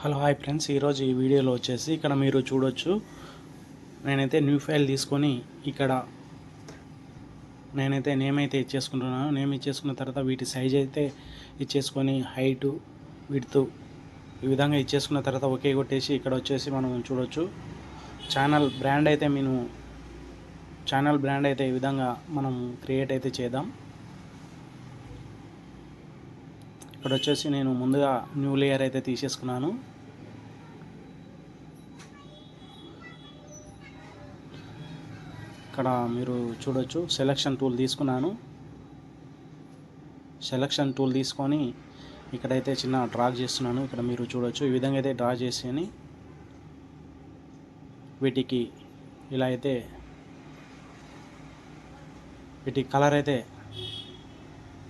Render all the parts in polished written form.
Hello hi friends, ఈరోజు ఈ వీడియోలో వచ్చేసి ఇక్కడ మీరు చూడొచ్చు. నేనైతే న్యూ ఫైల్ తీసుకొని ఇక్కడ నేనైతే నేమ్ అయితే ఇచ్చేసుకుంటున్నాను. నేమ్ ఇచ్చేసుకున్న తర్వాత వీటి సైజ్ అయితే ఇచ్చేసుకొని హైటు విడ్త్ ఈ విధంగా ఇచ్చేసుకున్న తర్వాత ఓకే కొట్టేసి ఇక్కడ వచ్చేసి మనం చూడొచ్చు. ఛానల్ బ్రాండ్ అయితే ఈ విధంగా మనం క్రియేట్ అయితే చేద్దాం. ఇక్కడ వచ్చేసి నేను ముందుగా న్యూ లేయర్ అయితే తీసేసుకున్నాను. ఇక్కడ మీరు చూడొచ్చు, సెలక్షన్ టూల్ తీసుకున్నాను. సెలక్షన్ టూల్ తీసుకొని ఇక్కడైతే చిన్న డ్రా చేస్తున్నాను. ఇక్కడ మీరు చూడొచ్చు, ఈ విధంగా అయితే డ్రా చేసి వీటికి ఇలా అయితే వీటి కలర్ అయితే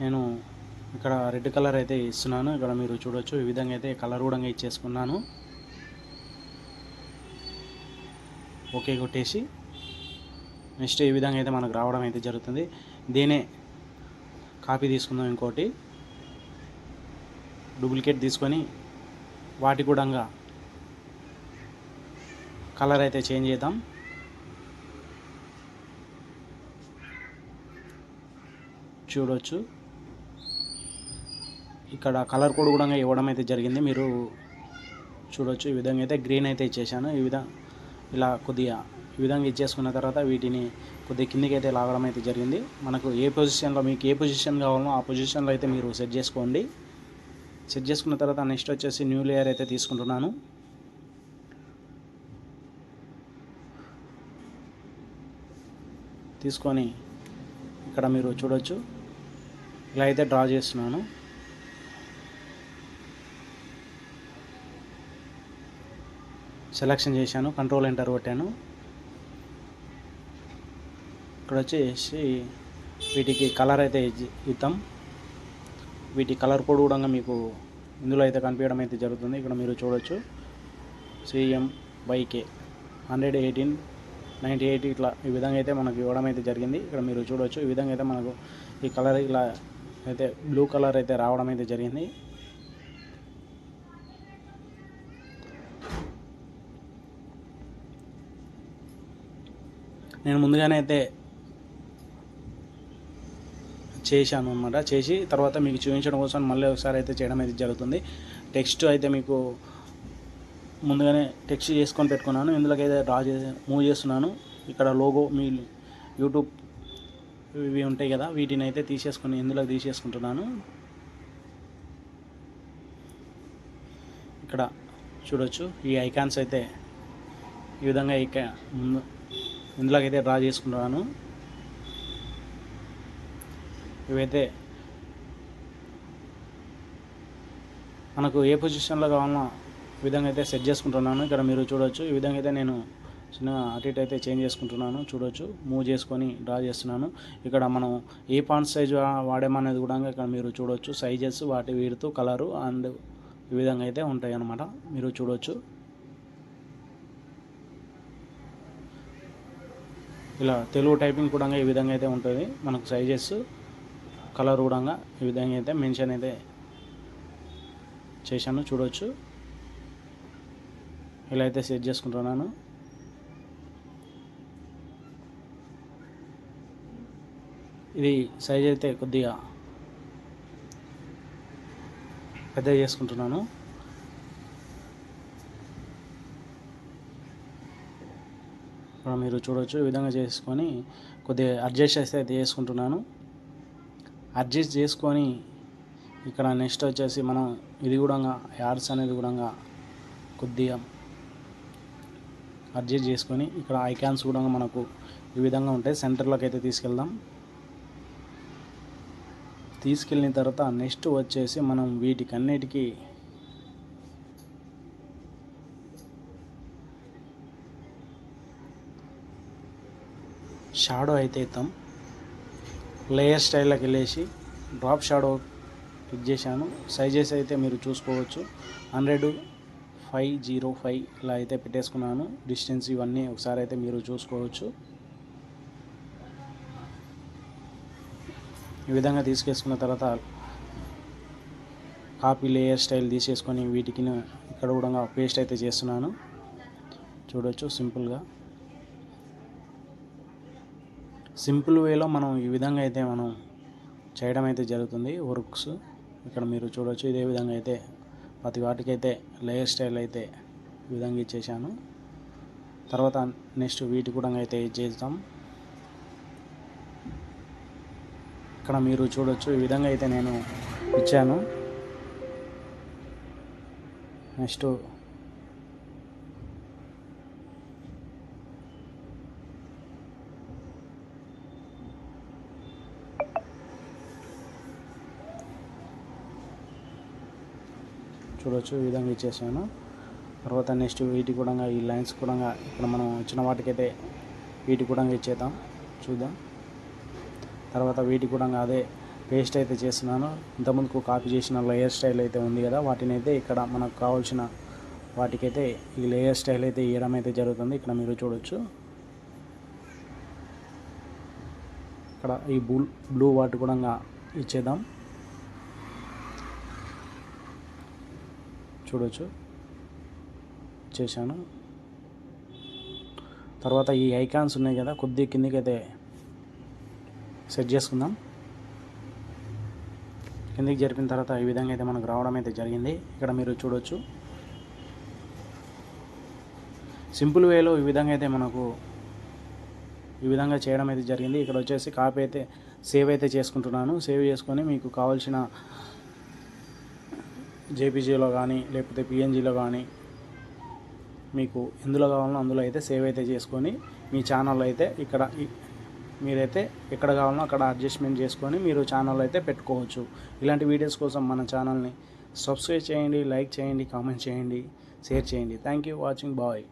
నేను ఇక్కడ రెడ్ కలర్ అయితే ఇస్తున్నాను. ఇక్కడ మీరు చూడొచ్చు, ఈ విధంగా అయితే కలర్ కూడా ఇచ్చేసుకున్నాను. ఓకే కొట్టేసి నెక్స్ట్ ఈ విధంగా అయితే మనకు రావడం అయితే జరుగుతుంది. దీనే కాపీ తీసుకుందాం. ఇంకోటి డూప్లికేట్ తీసుకొని వాటి కూడా కలర్ అయితే చేంజ్ చేద్దాం. చూడొచ్చు, ఇక్కడ కలర్ కోడ్ కూడా ఇవ్వడం అయితే జరిగింది. మీరు చూడొచ్చు, ఈ విధంగా అయితే గ్రీన్ అయితే ఇచ్చేసాను. ఇలా కొద్దిగా ఈ విధంగా ఇచ్చేసుకున్న తర్వాత వీటిని కొద్దిగా కిందికి అయితే లాగడం అయితే జరిగింది. మనకు మీకు ఏ పొజిషన్ కావాలో ఆ పొజిషన్లో అయితే మీరు సెట్ చేసుకోండి. సెట్ చేసుకున్న తర్వాత నెక్స్ట్ వచ్చేసి న్యూ లేయర్ అయితే తీసుకుంటున్నాను. తీసుకొని ఇక్కడ మీరు చూడొచ్చు, ఇలా అయితే డ్రా చేస్తున్నాను. సెలెక్షన్ చేశాను, కంట్రోల్ ఎంటర్ కొట్టాను. ఇక్కడ వచ్చేసి వీటికి కలర్ అయితే ఇద్దాం. వీటి కలర్ కోడ్ కూడా మీకు ఇందులో అయితే కనిపించడం అయితే జరుగుతుంది. ఇక్కడ మీరు చూడొచ్చు, CMYK 11898 ఇట్లా ఈ విధంగా అయితే మనకు ఇవ్వడం అయితే జరిగింది. ఇక్కడ మీరు చూడొచ్చు, ఈ విధంగా అయితే మనకు ఈ కలర్ ఇలా అయితే బ్లూ కలర్ అయితే రావడం అయితే జరిగింది. నేను ముందుగానే అయితే చేశాను అన్నమాట. చేసి తర్వాత మీకు చూపించడం కోసం మళ్ళీ ఒకసారి అయితే చేయడం అయితే జరుగుతుంది. టెక్స్ట్ అయితే మీకు ముందుగానే టెక్స్ట్ చేసుకొని పెట్టుకున్నాను. ఇందులోకి అయితే మూవ్ చేస్తున్నాను. ఇక్కడ లోగో మీ యూట్యూబ్ ఇవి ఉంటాయి కదా, వీటిని అయితే ఇందులోకి తీసేసుకుంటున్నాను. ఇక్కడ చూడొచ్చు, ఈ ఐకాన్స్ అయితే ఈ విధంగా ఇందులోకి అయితే డ్రా చేసుకుంటున్నాను. ఇవైతే మనకు ఏ పొజిషన్లో కావాలన్నా విధంగా అయితే సెట్ చేసుకుంటున్నాను. ఇక్కడ మీరు చూడొచ్చు, ఈ విధంగా అయితే నేను చిన్న అటు ఇటు అయితే చేంజ్ చేసుకుంటున్నాను. చూడొచ్చు, మూవ్ చేసుకొని డ్రా చేస్తున్నాను. ఇక్కడ మనం ఏ ఫాంట్ సైజ్ వాడామనేది కూడా ఇక్కడ మీరు చూడొచ్చు. సైజెస్, వాటి విడ్త్, కలరు అండ్ ఈ విధంగా అయితే ఉంటాయి అన్నమాట. మీరు చూడొచ్చు, ఇలా తెలుగు టైపింగ్ కూడా ఈ విధంగా అయితే ఉంటుంది. మనకు సైజెస్, కలర్ కూడా ఈ విధంగా అయితే మెన్షన్ అయితే చేశాను. చూడొచ్చు, ఇలా అయితే సెట్ చేసుకుంటున్నాను. ఇది సైజ్ అయితే కొద్దిగా పెద్దగా చేసుకుంటున్నాను. ఇక్కడ మీరు చూడొచ్చు, ఈ విధంగా చేసుకొని కొద్దిగా అడ్జస్ట్ అయితే చేసుకుంటున్నాను. అడ్జస్ట్ చేసుకొని ఇక్కడ నెక్స్ట్ వచ్చేసి మనం ఇది కూడా యాడ్స్ అనేది కూడా కొద్దిగా అడ్జస్ట్ చేసుకొని ఇక్కడ ఐకాన్స్ కూడా మనకు ఈ విధంగా ఉంటాయి. సెంటర్లోకి అయితే తీసుకెళ్ళిన తర్వాత నెక్స్ట్ వచ్చేసి మనం వీటికన్నిటికీ షాడో అయితే ఇద్దాం. లేయర్ స్టైల్లోకి వెళ్ళేసి డ్రాప్ షాడో క్లిక్ చేశాను. సైజెస్ అయితే మీరు చూసుకోవచ్చు, 100:505 ఇలా అయితే పెట్టేసుకున్నాను. డిస్టెన్స్ ఇవన్నీ ఒకసారి అయితే మీరు చూసుకోవచ్చు. ఈ విధంగా తీసుకేసుకున్న తర్వాత కాపీ లేయర్ స్టైల్ తీసేసుకొని వీటికి ఇక్కడ కూడా పేస్ట్ అయితే చేస్తున్నాను. చూడొచ్చు సింపుల్ వేలో మనం ఈ విధంగా అయితే మనం చేయడం అయితే జరుగుతుంది వర్క్స్. ఇక్కడ మీరు చూడొచ్చు ఇదే విధంగా అయితే ప్రతి వాటికైతే లేయర్ స్టైల్ అయితే ఈ విధంగా ఇచ్చేసాను. తర్వాత నెక్స్ట్ వీటి కూడా అయితే చేద్దాం. ఇక్కడ మీరు చూడొచ్చు ఈ విధంగా అయితే నేను ఇచ్చాను. నెక్స్ట్ చూడొచ్చు ఈ విధంగా ఇచ్చేసాను. తర్వాత నెక్స్ట్ వీటి కూడా ఈ లైన్స్ కూడా ఇక్కడ మనం ఇచ్చిన వాటికైతే వీటి కూడా ఇచ్చేద్దాం, చూద్దాం. తర్వాత వీటి కూడా అదే పేస్ట్ అయితే చేస్తున్నాను. ఇంతకుముందుకు కాపీ చేసిన లేయర్ స్టైల్ అయితే ఉంది కదా, వాటిని అయితే ఇక్కడ మనకు కావాల్సిన వాటికైతే ఈ లేయర్ స్టైల్ అయితే ఇవ్వడం అయితే జరుగుతుంది. ఇక్కడ మీరు చూడొచ్చు ఇక్కడ ఈ బ్లూ వాటి కూడా ఇచ్చేద్దాం. చూడొచ్చు చేశాను. తర్వాత ఈ ఐకాన్స్ ఉన్నాయి కదా, కొద్దిగా కిందికి అయితే సెట్ చేసుకుందాం. కిందికి జరిపిన తర్వాత ఈ విధంగా అయితే మనకు రావడం అయితే జరిగింది. ఇక్కడ మీరు చూడొచ్చు సింపుల్ వేలో ఈ విధంగా అయితే మనకు ఈ విధంగా చేయడం అయితే జరిగింది. ఇక్కడ వచ్చేసి కాపీ అయితే సేవ్ అయితే చేసుకుంటున్నాను. సేవ్ చేసుకొని మీకు కావాల్సిన జేపీజీలో కానీ లేకపోతే పిఎన్జీలో కానీ మీకు ఎందులో కావాలో అందులో అయితే సేవ్ అయితే చేసుకొని మీ ఛానల్ అయితే ఇక్కడ మీరైతే ఎక్కడ కావాలో అక్కడ అడ్జస్ట్మెంట్ చేసుకొని మీరు ఛానల్ అయితే పెట్టుకోవచ్చు. ఇలాంటి వీడియోస్ కోసం మన ఛానల్ని సబ్స్క్రైబ్ చేయండి, లైక్ చేయండి, కామెంట్ చేయండి, షేర్ చేయండి. Thank you watching. బాయ్.